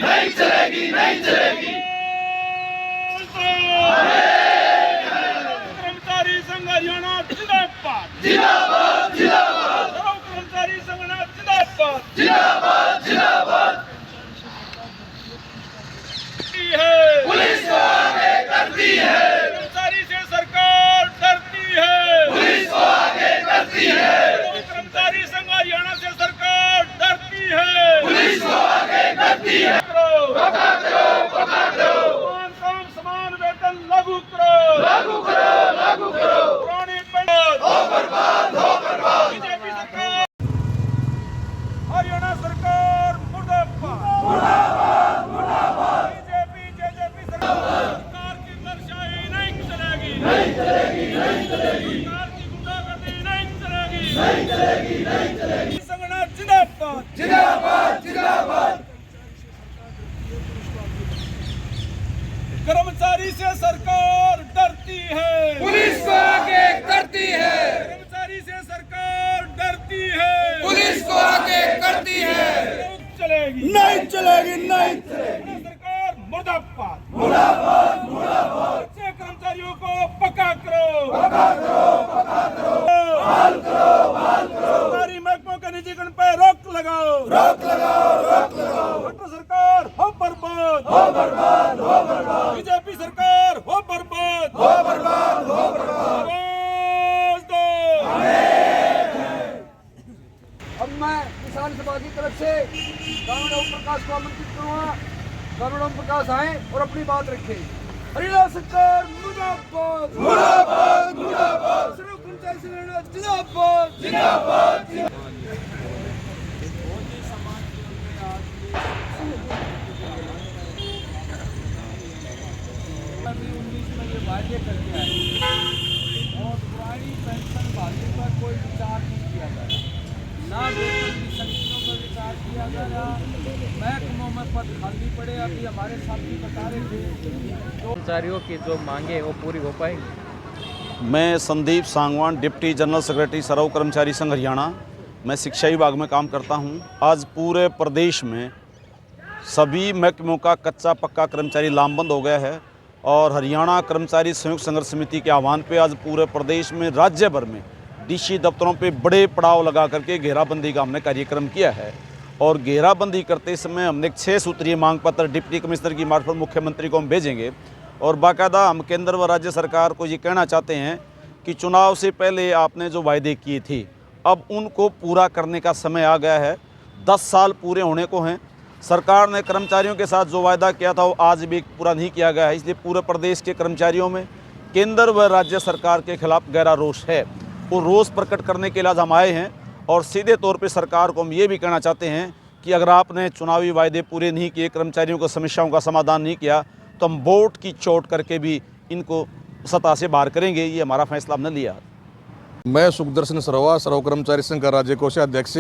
नहीं चलेगी, नहीं चलेगी। कर्मचारी संघ हरियाणा जिंदाबाद, जिंदाबाद, जिंदाबाद, कर्मचारी संगठन जिंदाबाद, जिंदाबाद, जिंदाबाद। पुलिस को आगे करती है, कर्मचारी से सरकार डरती है, पुलिस को आगे करती है, कर्मचारी संघ हरियाणा से सरकार डरती है, पुलिस को आगे करती है। पक्का करो, पक्का करो, समान काम समान वेतन लागू करो, लागू करो, लागू करो। पुरानी पेंशन हो बर्बाद, हो बर्बाद। बीजेपी सरकार, हरियाणा सरकार मुर्दाबाद, मुर्दाबाद, मुर्दाबाद। बीजेपी सरकार की दरशाई नहीं चलेगी, नहीं चलेगी, नहीं चलेगी, सरकार की गुंडागर्दी नहीं चलेगी, नहीं चलेगी, नहीं चलेगी। संगठन जिंदाबाद, जिंदाबाद, जिंदाबाद। कर्मचारी से सरकार डरती है, पुलिस को आगे करती है, कर्मचारी से सरकार डरती है, पुलिस को आगे करती है। चलेगी नहीं चलेगी, नहीं चलेगी। सरकार मुर्दाबाद, मुर्दाबाद, मुर्दाबाद। अच्छे कर्मचारियों को पक्का करो, पक्का करो, पक्का करो, बहाल करो, बहाल करो। सरकारी महकमों के निजीकरण पे रोक लगाओ, रोक लगाओ, रोक लगाओ। डॉक्टर सरकार हो बर्बाद, हो बर्बाद, हो बर्बाद, बीजेपी सरकार हो बर्बाद, हो बर्बाद, हो बर्बाद। आवाज दो। अब मैं किसान सभा की तरफ से कानून ओम प्रकाश को आमंत्रित करूँगा। कानून ओम प्रकाश आए और अपनी बात रखें। हरियाणा सरकार मुर्दाबाद, मुर्दाबाद, मुर्दाबाद, श्रम कर्मचारी संगठन जिंदाबाद, जिंदाबाद। अभी 19 में ये वायदे करके आए और पुरानी पेंशन बहाली पर कोई विचार नहीं किया गया, ना वेतन की शक्तियों पर विचार किया गया, महकमों में पद खाली पड़े। अभी हमारे साथी बता रहे थे कर्मचारियों की जो मांगे वो पूरी हो पाएंगी। मैं Sandeep Sangwan, deputy general secretary Sarv Karmachari Sangh Haryana. मैं शिक्षा विभाग में काम करता हूं। आज पूरे प्रदेश में सभी महकमों का कच्चा पक्का कर्मचारी लामबंद हो गया है और हरियाणा कर्मचारी संयुक्त संघर्ष समिति के आह्वान पे आज पूरे प्रदेश में, राज्य भर में डीसी दफ्तरों पे बड़े पड़ाव लगा करके घेराबंदी का हमने कार्यक्रम किया है। और घेराबंदी करते समय हमने एक 6 सूत्रीय मांग पत्र डिप्टी कमिश्नर की मार्फत मुख्यमंत्री को हम भेजेंगे और बाकायदा हम केंद्र व राज्य सरकार को ये कहना चाहते हैं कि चुनाव से पहले आपने जो वायदे किए थे अब उनको पूरा करने का समय आ गया है। 10 साल पूरे होने को हैं। सरकार ने कर्मचारियों के साथ जो वायदा किया था वो आज भी पूरा नहीं किया गया है। इसलिए पूरे प्रदेश के कर्मचारियों में केंद्र व राज्य सरकार के खिलाफ गहरा रोष है। वो रोष प्रकट करने के लिए आज हम आए हैं और सीधे तौर पे सरकार को हम ये भी कहना चाहते हैं कि अगर आपने चुनावी वायदे पूरे नहीं किए, कर्मचारियों को समस्याओं का समाधान नहीं किया तो हम वोट की चोट करके भी इनको सत्ता से बाहर करेंगे। ये हमारा फैसला हमने लिया। मैं सुखदर्शन सरवा, सर्व कर्मचारी संघ का राज्य कोषाध्यक्ष।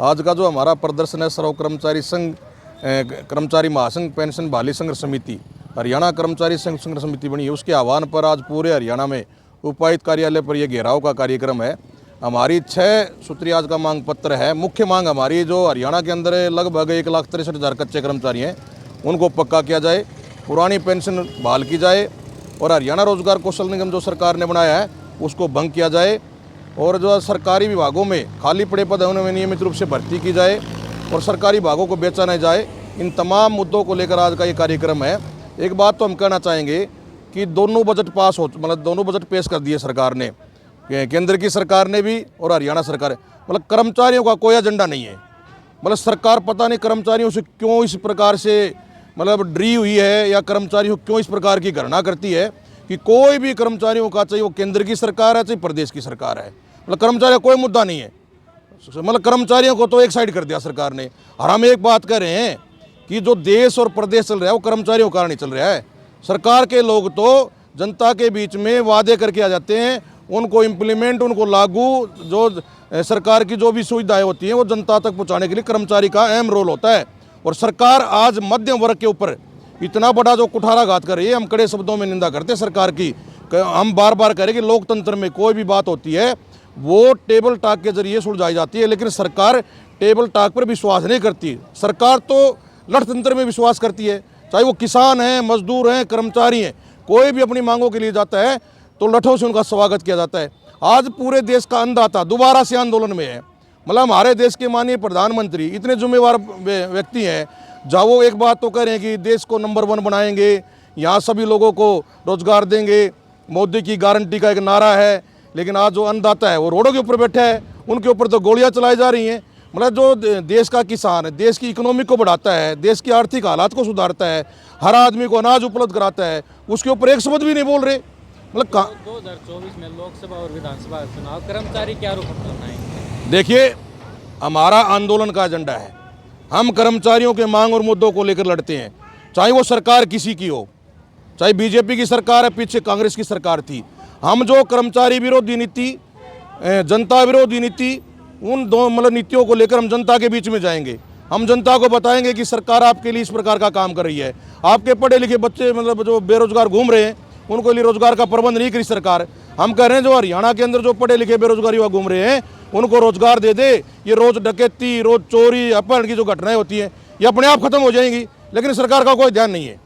आज का जो हमारा प्रदर्शन है सर्व कर्मचारी संघ, कर्मचारी महासंघ पेंशन बहाली संघर्ष समिति, हरियाणा कर्मचारी संघ संघर्ष समिति बनी है, उसके आह्वान पर आज पूरे हरियाणा में उपायुक्त कार्यालय पर यह घेराव का कार्यक्रम है। हमारी 6 सूत्रीय आज का मांग पत्र है। मुख्य मांग हमारी जो हरियाणा के अंदर लगभग 1,63,000 कच्चे कर्मचारी हैं उनको पक्का किया जाए, पुरानी पेंशन बहाल की जाए और हरियाणा रोजगार कौशल निगम जो सरकार ने बनाया है उसको भंग किया जाए और जो सरकारी विभागों में खाली पड़े पद हैं उनमें नियमित रूप से भर्ती की जाए और सरकारी विभागों को बेचा न जाए। इन तमाम मुद्दों को लेकर आज का ये कार्यक्रम है। एक बात तो हम कहना चाहेंगे कि दोनों बजट पास हो, मतलब दोनों बजट पेश कर दिए सरकार ने, केंद्र की सरकार ने भी और हरियाणा सरकार, मतलब कर्मचारियों का कोई एजेंडा नहीं है। मतलब सरकार पता नहीं कर्मचारियों से क्यों इस प्रकार से मतलब डरी हुई है या कर्मचारियों क्यों इस प्रकार की गणना करती है कि कोई भी कर्मचारियों का, चाहे वो केंद्र की सरकार है चाहे प्रदेश की सरकार है, मतलब कर्मचारी का कोई मुद्दा नहीं है। मतलब कर्मचारियों को तो एक साइड कर दिया सरकार ने। और हम एक बात कह रहे हैं कि जो देश और प्रदेश चल रहा है वो कर्मचारियों का नहीं चल रहा है। सरकार के लोग तो जनता के बीच में वादे करके आ जाते हैं, उनको इम्प्लीमेंट, उनको लागू, जो सरकार की जो भी सुविधाएं होती हैं वो जनता तक पहुंचाने के लिए कर्मचारी का अहम रोल होता है। और सरकार आज मध्यम वर्ग के ऊपर इतना बड़ा जो कुठाराघात कर रही है, हम कड़े शब्दों में निंदा करते हैं सरकार की। हम बार बार कह रहे हैं कि लोकतंत्र में कोई भी बात होती है वो टेबल टॉक के जरिए सुलझाई जाती है, लेकिन सरकार टेबल टॉक पर विश्वास नहीं करती। सरकार तो लठतंत्र में विश्वास करती है। चाहे वो किसान हैं, मजदूर हैं, कर्मचारी हैं, कोई भी अपनी मांगों के लिए जाता है तो लठों से उनका स्वागत किया जाता है। आज पूरे देश का अन्नदाता दोबारा से आंदोलन में है। मतलब हमारे देश के माननीय प्रधानमंत्री इतने जिम्मेवार व्यक्ति हैं, जहाँ वो एक बात तो कह रहे हैं कि देश को नंबर 1 बनाएंगे, यहाँ सभी लोगों को रोजगार देंगे, मोदी की गारंटी का एक नारा है, लेकिन आज जो अन्नदाता है वो रोडों के ऊपर बैठा है, उनके ऊपर तो गोलियां चलाई जा रही हैं। मतलब जो देश का किसान है, देश की इकोनॉमी को बढ़ाता है, देश की आर्थिक हालात को सुधारता है, हर आदमी को अनाज उपलब्ध कराता है, उसके ऊपर एक शब्द भी नहीं बोल रहे। मतलब 2024 में लोकसभा और विधानसभा चुनाव कर्मचारी क्या रुख अपनाएंगे? देखिए, हमारा आंदोलन का एजेंडा है, हम कर्मचारियों के मांग और मुद्दों को लेकर लड़ते हैं, चाहे वो सरकार किसी की हो, चाहे बीजेपी की सरकार है, पीछे कांग्रेस की सरकार थी। हम जो कर्मचारी विरोधी नीति, जनता विरोधी नीति, उन दो मतलब नीतियों को लेकर हम जनता के बीच में जाएंगे। हम जनता को बताएंगे कि सरकार आपके लिए इस प्रकार का काम कर रही है। आपके पढ़े लिखे बच्चे मतलब जो बेरोजगार घूम रहे हैं, उनको लिए रोजगार का प्रबंध नहीं करी सरकार। हम कह रहे हैं जो हरियाणा के अंदर जो पढ़े लिखे बेरोजगार युवा घूम रहे हैं, उनको रोजगार दे दे। ये रोज डकैती, रोज चोरी, अपहरण की जो घटनाएं होती हैं, ये अपने आप खत्म हो जाएंगी, लेकिन सरकार का कोई ध्यान नहीं है।